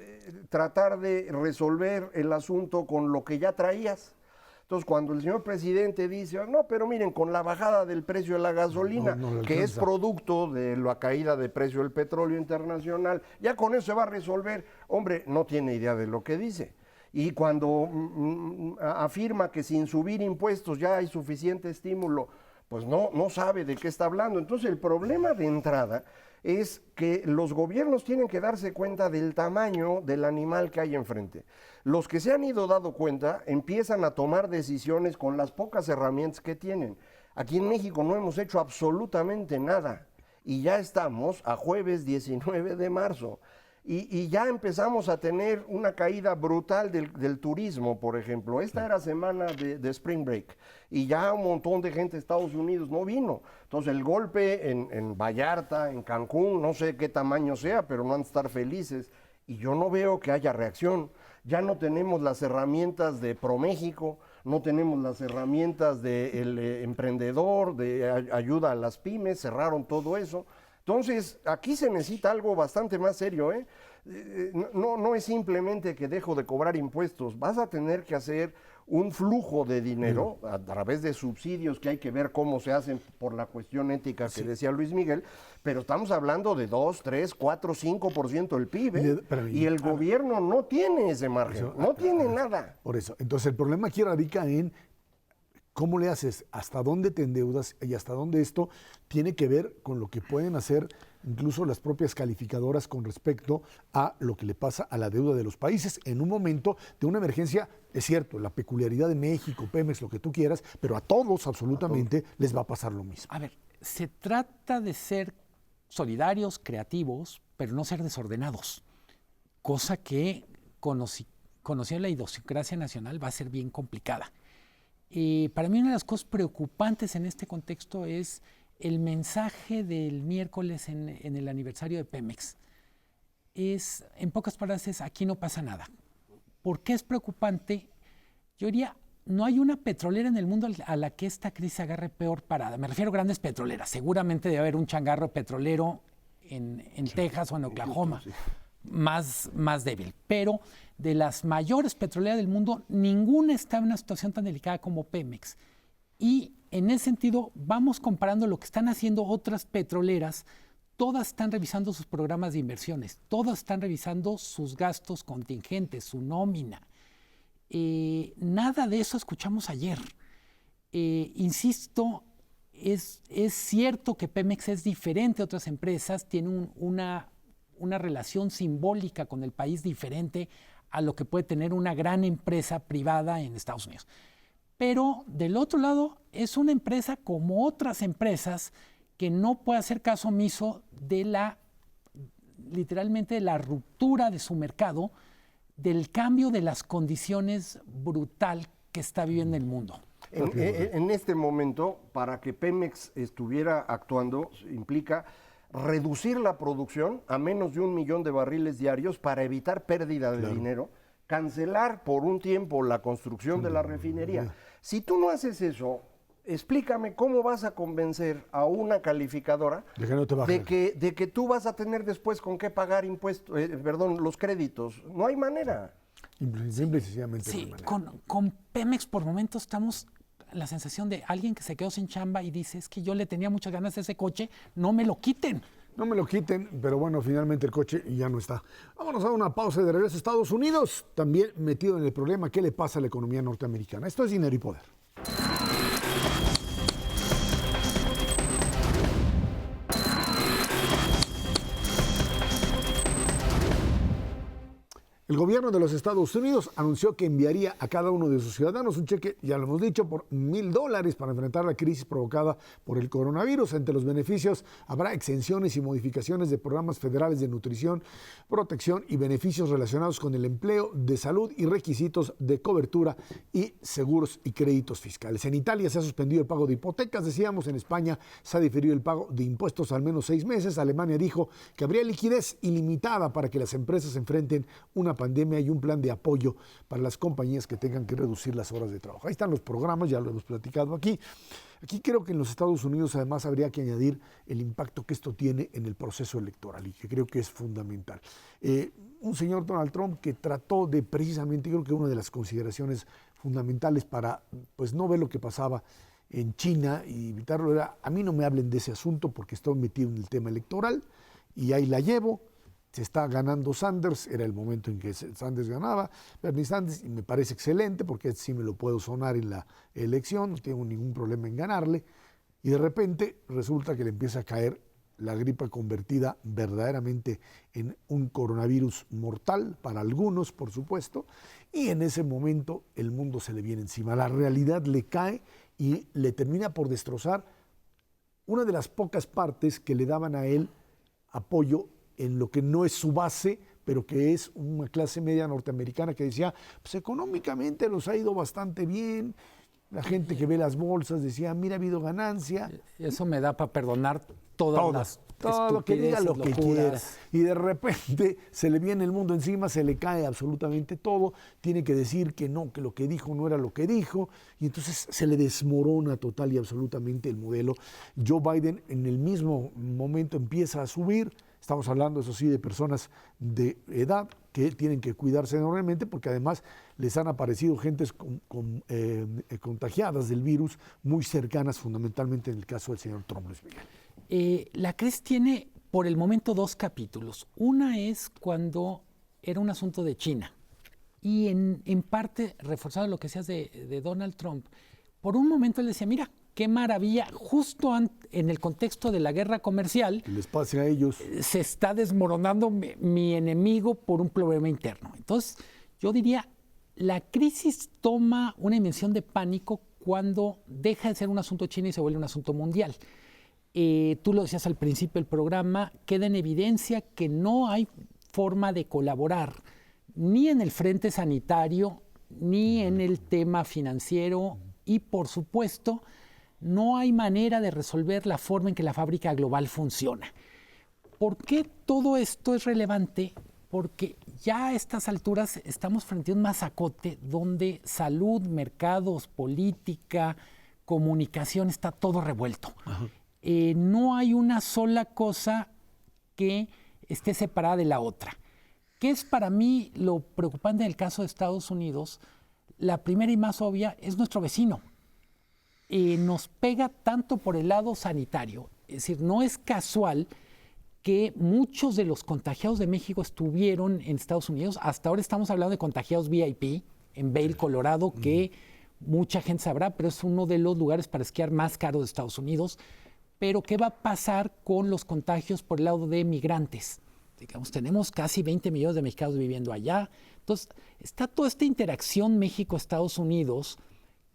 tratar de resolver el asunto con lo que ya traías. Entonces, cuando el señor presidente dice, no, pero miren, con la bajada del precio de la gasolina, que es producto de la caída de precio del petróleo internacional, ya con eso se va a resolver. Hombre, no tiene idea de lo que dice. Y cuando afirma que sin subir impuestos ya hay suficiente estímulo, pues no sabe de qué está hablando. Entonces, el problema de entrada es que los gobiernos tienen que darse cuenta del tamaño del animal que hay enfrente. Los que se han ido dando cuenta empiezan a tomar decisiones con las pocas herramientas que tienen. Aquí en México no hemos hecho absolutamente nada y ya estamos a jueves 19 de marzo. Y ya empezamos a tener una caída brutal del turismo, por ejemplo. Esta era semana de Spring Break y ya un montón de gente de Estados Unidos no vino. Entonces el golpe en Vallarta, en Cancún, no sé qué tamaño sea, pero no han de estar felices. Y yo no veo que haya reacción. Ya no tenemos las herramientas de ProMéxico, no tenemos las herramientas del emprendedor, de ayuda a las pymes, cerraron todo eso. Entonces, aquí se necesita algo bastante más serio, ¿eh? No es simplemente que dejo de cobrar impuestos, vas a tener que hacer un flujo de dinero a través de subsidios que hay que ver cómo se hacen por la cuestión ética que decía Luis Miguel, pero estamos hablando de 2, 3, 4, 5% del PIB, ¿eh? Y el gobierno no tiene ese margen, no tiene nada. Por eso, entonces el problema aquí radica en ¿cómo le haces? ¿Hasta dónde te endeudas? Y hasta dónde esto tiene que ver con lo que pueden hacer incluso las propias calificadoras con respecto a lo que le pasa a la deuda de los países en un momento de una emergencia. Es cierto, la peculiaridad de México, Pemex, lo que tú quieras, pero a todos absolutamente les va a pasar lo mismo. A ver, se trata de ser solidarios, creativos, pero no ser desordenados, cosa que conociendo la idiosincrasia nacional va a ser bien complicada. Para mí una de las cosas preocupantes en este contexto es el mensaje del miércoles en el aniversario de Pemex. Es, en pocas palabras, aquí no pasa nada. ¿Por qué es preocupante? Yo diría, no hay una petrolera en el mundo a la que esta crisis agarre peor parada. Me refiero a grandes petroleras. Seguramente debe haber un changarro petrolero en Texas o en Oklahoma. Sí. Más débil, pero de las mayores petroleras del mundo, ninguna está en una situación tan delicada como Pemex. Y en ese sentido, vamos comparando lo que están haciendo otras petroleras, todas están revisando sus programas de inversiones, todas están revisando sus gastos contingentes, su nómina. Nada de eso escuchamos ayer. Insisto, es cierto que Pemex es diferente a otras empresas, tiene una relación simbólica con el país diferente a lo que puede tener una gran empresa privada en Estados Unidos. Pero del otro lado es una empresa como otras empresas que no puede hacer caso omiso de literalmente de la ruptura de su mercado, del cambio de las condiciones brutal que está viviendo el mundo. En este momento, para que Pemex estuviera actuando, implica reducir la producción a menos de 1 millón de barriles diarios para evitar pérdida de dinero, cancelar por un tiempo la construcción de la refinería. Si tú no haces eso, explícame cómo vas a convencer a una calificadora de que no te bajen. de que tú vas a tener después con qué pagar impuestos, los créditos. No hay manera. Simple y sencillamente no hay Sí, manera. con Pemex por momentos estamos la sensación de alguien que se quedó sin chamba y dice, es que yo le tenía muchas ganas a ese coche, no me lo quiten. No me lo quiten, pero bueno, finalmente el coche ya no está. Vámonos a una pausa de regreso a Estados Unidos, también metido en el problema qué le pasa a la economía norteamericana. Esto es Dinero y Poder. El gobierno de los Estados Unidos anunció que enviaría a cada uno de sus ciudadanos un cheque, ya lo hemos dicho, por $1,000 para enfrentar la crisis provocada por el coronavirus. Entre los beneficios habrá exenciones y modificaciones de programas federales de nutrición, protección y beneficios relacionados con el empleo, de salud y requisitos de cobertura y seguros y créditos fiscales. En Italia se ha suspendido el pago de hipotecas, decíamos, en España se ha diferido el pago de impuestos al menos 6 meses. Alemania dijo que habría liquidez ilimitada para que las empresas enfrenten una pandemia y un plan de apoyo para las compañías que tengan que reducir las horas de trabajo. Ahí están los programas, ya lo hemos platicado aquí. Aquí creo que en los Estados Unidos además habría que añadir el impacto que esto tiene en el proceso electoral y que creo que es fundamental. Un señor Donald Trump que trató de precisamente, creo que una de las consideraciones fundamentales para pues no ver lo que pasaba en China y evitarlo era, a mí no me hablen de ese asunto porque estoy metido en el tema electoral y ahí la llevo. Se está ganando Sanders, era el momento en que Sanders ganaba, Bernie Sanders, y me parece excelente porque sí me lo puedo sonar en la elección, no tengo ningún problema en ganarle, y de repente resulta que le empieza a caer la gripa convertida verdaderamente en un coronavirus mortal, para algunos por supuesto, y en ese momento el mundo se le viene encima, la realidad le cae y le termina por destrozar una de las pocas partes que le daban a él apoyo en lo que no es su base, pero que es una clase media norteamericana que decía, pues económicamente los ha ido bastante bien, la gente que ve las bolsas decía, mira, ha habido ganancia. Eso me da para perdonar todas todo, que diga lo que locuras. quiera. Y de repente se le viene el mundo encima, se le cae absolutamente todo, tiene que decir que no, que lo que dijo no era lo que dijo, y entonces se le desmorona total y absolutamente el modelo. Joe Biden en el mismo momento empieza a subir. Estamos hablando, eso sí, de personas de edad que tienen que cuidarse enormemente porque además les han aparecido gentes contagiadas del virus muy cercanas, fundamentalmente en el caso del señor Trump, Luis Miguel. La crisis tiene por el momento 2 capítulos. Una es cuando era un asunto de China y en parte, reforzado lo que decías de Donald Trump, por un momento él decía, mira, qué maravilla, justo en el contexto de la guerra comercial, Que les pase a ellos. se está desmoronando mi enemigo por un problema interno. Entonces, yo diría, la crisis toma una dimensión de pánico cuando deja de ser un asunto chino y se vuelve un asunto mundial. Tú lo decías al principio del programa, queda en evidencia que no hay forma de colaborar ni en el frente sanitario, ni en el tema financiero y, por supuesto, no hay manera de resolver la forma en que la fábrica global funciona. ¿Por qué todo esto es relevante? Porque ya a estas alturas estamos frente a un masacote donde salud, mercados, política, comunicación, está todo revuelto. No hay una sola cosa que esté separada de la otra. ¿Qué es para mí lo preocupante en el caso de Estados Unidos? La primera y más obvia es nuestro vecino. Nos pega tanto por el lado sanitario. Es decir, no es casual que muchos de los contagiados de México estuvieron en Estados Unidos. Hasta ahora estamos hablando de contagiados VIP en Vail, Colorado, que mucha gente sabrá, pero es uno de los lugares para esquiar más caros de Estados Unidos. Pero ¿qué va a pasar con los contagios por el lado de migrantes? Digamos, tenemos casi 20 millones de mexicanos viviendo allá. Entonces, está toda esta interacción México-Estados Unidos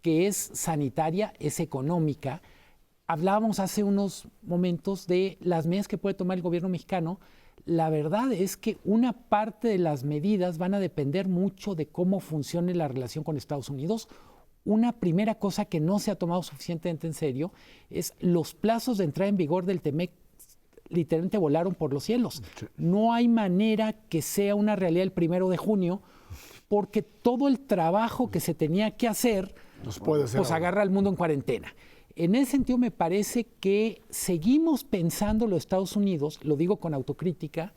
que es sanitaria, es económica. Hablábamos hace unos momentos de las medidas que puede tomar el gobierno mexicano. La verdad es que una parte de las medidas van a depender mucho de cómo funcione la relación con Estados Unidos. Una primera cosa que no se ha tomado suficientemente en serio es los plazos de entrada en vigor del TEMEC. literalmente volaron por los cielos. No hay manera que sea una realidad el 1 de junio, porque todo el trabajo que se tenía que hacer, pues agarra al mundo en cuarentena. En ese sentido me parece que seguimos pensando los Estados Unidos, lo digo con autocrítica,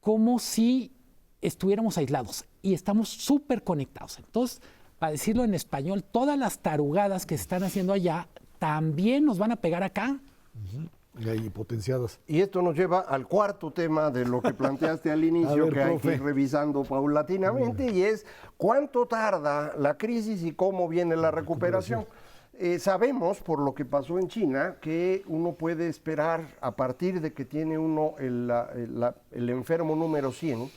como si estuviéramos aislados y estamos súper conectados. Entonces, para decirlo en español, todas las tarugadas que se están haciendo allá también nos van a pegar acá. Y potenciadas. Y esto nos lleva al cuarto tema de lo que planteaste al inicio, ver, que hay profe. que ir revisando paulatinamente, y es cuánto tarda la crisis y cómo viene la recuperación. Sabemos, por lo que pasó en China, que uno puede esperar a partir de que tiene uno el enfermo número 100,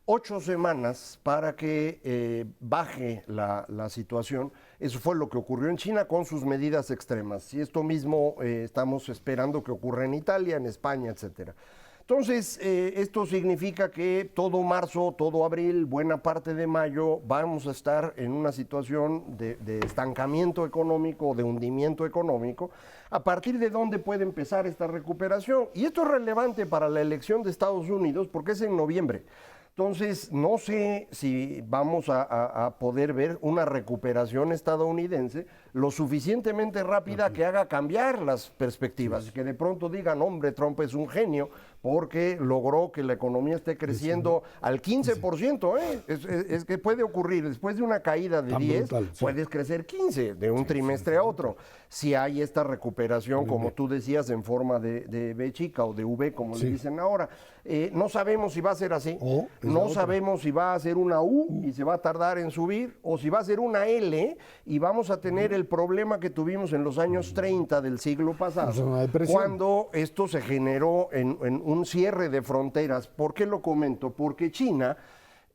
8 semanas para que baje la situación. Eso fue lo que ocurrió en China con sus medidas extremas. Y esto mismo estamos esperando que ocurra en Italia, en España, etcétera. Entonces, esto significa que todo marzo, todo abril, buena parte de mayo, vamos a estar en una situación de estancamiento económico, de hundimiento económico, a partir de donde puede empezar esta recuperación. Y esto es relevante para la elección de Estados Unidos porque es en noviembre. Entonces, no sé si vamos a poder ver una recuperación estadounidense lo suficientemente rápida que haga cambiar las perspectivas, que de pronto digan, hombre, Trump es un genio porque logró que la economía esté creciendo al 15%. Es que puede ocurrir, después de una caída de 10, puedes crecer 15 de un trimestre a otro. Si hay esta recuperación, como tú decías, en forma de B chica o de V, como le dicen ahora. No sabemos si va a ser así. No sabemos si va a ser una U y se va a tardar en subir, o si va a ser una L y vamos a tener el problema que tuvimos en los años 30 del siglo pasado, cuando esto se generó en un cierre de fronteras. ¿Por qué lo comento? Porque China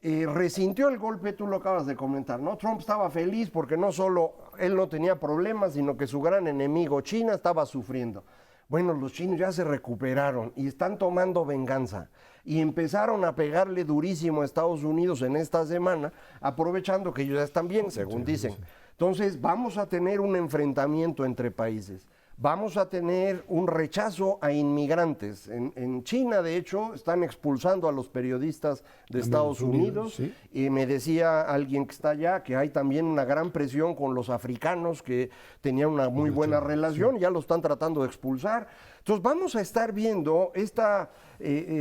resintió el golpe, tú lo acabas de comentar, ¿no? Trump estaba feliz porque no solo él no tenía problemas, sino que su gran enemigo, China, estaba sufriendo. Bueno, los chinos ya se recuperaron y están tomando venganza y empezaron a pegarle durísimo a Estados Unidos en esta semana, aprovechando que ellos ya están bien, según dicen. Entonces, vamos a tener un enfrentamiento entre países. Vamos a tener un rechazo a inmigrantes. En China, de hecho, están expulsando a los periodistas de Estados Unidos. Y me decía alguien que está allá que hay también una gran presión con los africanos que tenían una muy buena relación, ya lo están tratando de expulsar. Entonces vamos a estar viendo esta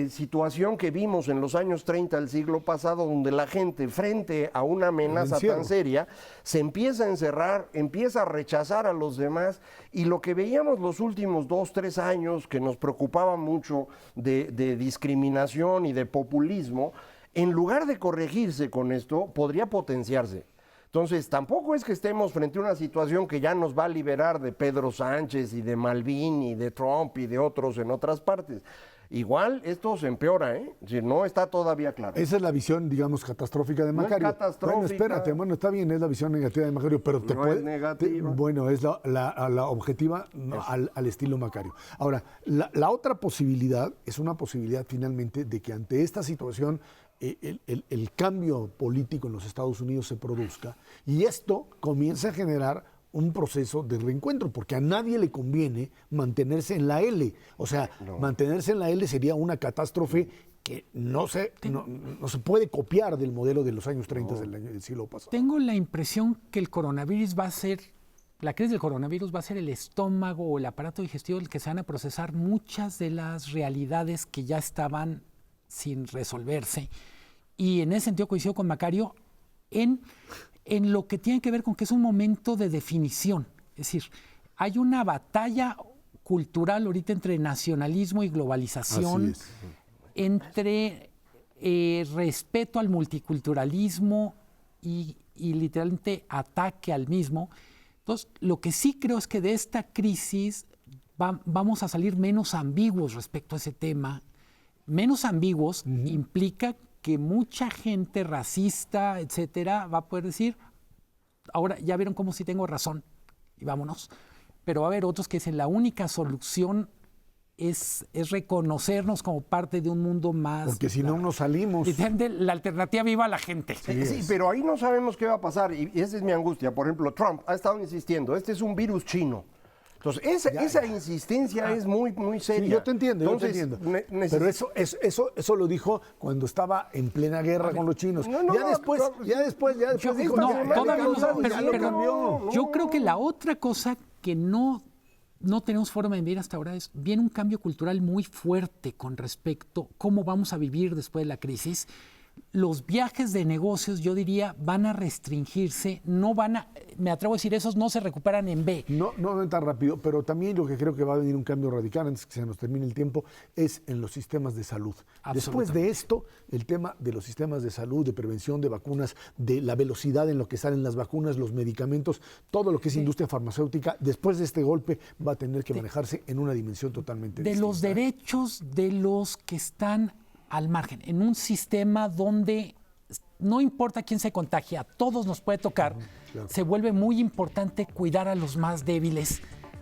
situación que vimos en los años 30 del siglo pasado, donde la gente frente a una amenaza tan seria se empieza a encerrar, empieza a rechazar a los demás, y lo que veíamos los últimos 2, 3 años que nos preocupaba mucho de discriminación y de populismo, en lugar de corregirse con esto, podría potenciarse. Entonces, tampoco es que estemos frente a una situación que ya nos va a liberar de Pedro Sánchez y de Malvin y de Trump y de otros en otras partes. Igual esto se empeora, Si no está todavía claro. Esa es la visión, digamos, catastrófica de Macario. No es catastrófica. Bueno, espérate, bueno, está bien, es la visión negativa de Macario, pero te No puede... es negativa. Bueno, es la objetiva, no, al estilo Macario. Ahora, la otra posibilidad es una posibilidad finalmente de que ante esta situación el cambio político en los Estados Unidos se produzca y esto comienza a generar un proceso de reencuentro, porque a nadie le conviene mantenerse en la L. O sea, mantenerse en la L sería una catástrofe que no se puede copiar del modelo de los años 30 del siglo pasado. Tengo la impresión que el coronavirus va a ser, la crisis del coronavirus va a ser el estómago o el aparato digestivo el que se van a procesar muchas de las realidades que ya estaban sin resolverse. Y en ese sentido coincido con Macario en lo que tiene que ver con que es un momento de definición. Es decir, hay una batalla cultural ahorita entre nacionalismo y globalización, entre respeto al multiculturalismo y literalmente ataque al mismo. Entonces, lo que sí creo es que de esta crisis vamos a salir menos ambiguos respecto a ese tema. Menos ambiguos implica que mucha gente racista, etcétera, va a poder decir, ahora ya vieron cómo sí tengo razón, y vámonos. Pero va a haber otros que dicen, la única solución es reconocernos como parte de un mundo más. Porque si no nos salimos. La alternativa viva a la gente. Sí, pero ahí no sabemos qué va a pasar, y esa es mi angustia. Por ejemplo, Trump ha estado insistiendo, este es un virus chino. Entonces, esa insistencia es muy, muy seria. Sí, yo te entiendo, Entonces, yo te entiendo. Pero eso lo dijo cuando estaba en plena guerra con los chinos. Ya después dijo, yo creo que la otra cosa que no tenemos forma de ver hasta ahora es, viene un cambio cultural muy fuerte con respecto a cómo vamos a vivir después de la crisis. Los viajes de negocios, yo diría, van a restringirse, me atrevo a decir, esos no se recuperan en B. No tan rápido, pero también lo que creo que va a venir un cambio radical antes que se nos termine el tiempo es en los sistemas de salud. Después de esto, el tema de los sistemas de salud, de prevención, de vacunas, de la velocidad en lo que salen las vacunas, los medicamentos, todo lo que es industria farmacéutica, después de este golpe va a tener que manejarse en una dimensión totalmente distinta. De los derechos de los que están al margen, en un sistema donde no importa quién se contagia, a todos nos puede tocar, claro. Se vuelve muy importante cuidar a los más débiles,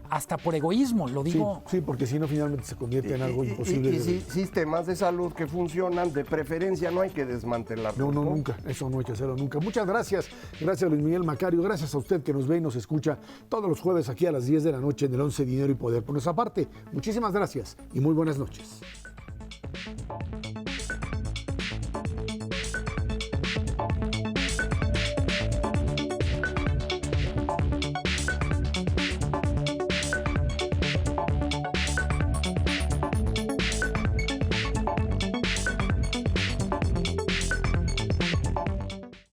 hasta por egoísmo, lo digo. Sí, porque si no finalmente se convierte en algo imposible. Y sistemas de salud que funcionan, de preferencia no hay que desmantelarlos. No, nunca, eso no hay que hacerlo nunca. Muchas gracias, gracias Luis Miguel Macario, gracias a usted que nos ve y nos escucha todos los jueves aquí a las 10 de la noche en el 11 Dinero y Poder. Por nuestra parte, muchísimas gracias y muy buenas noches.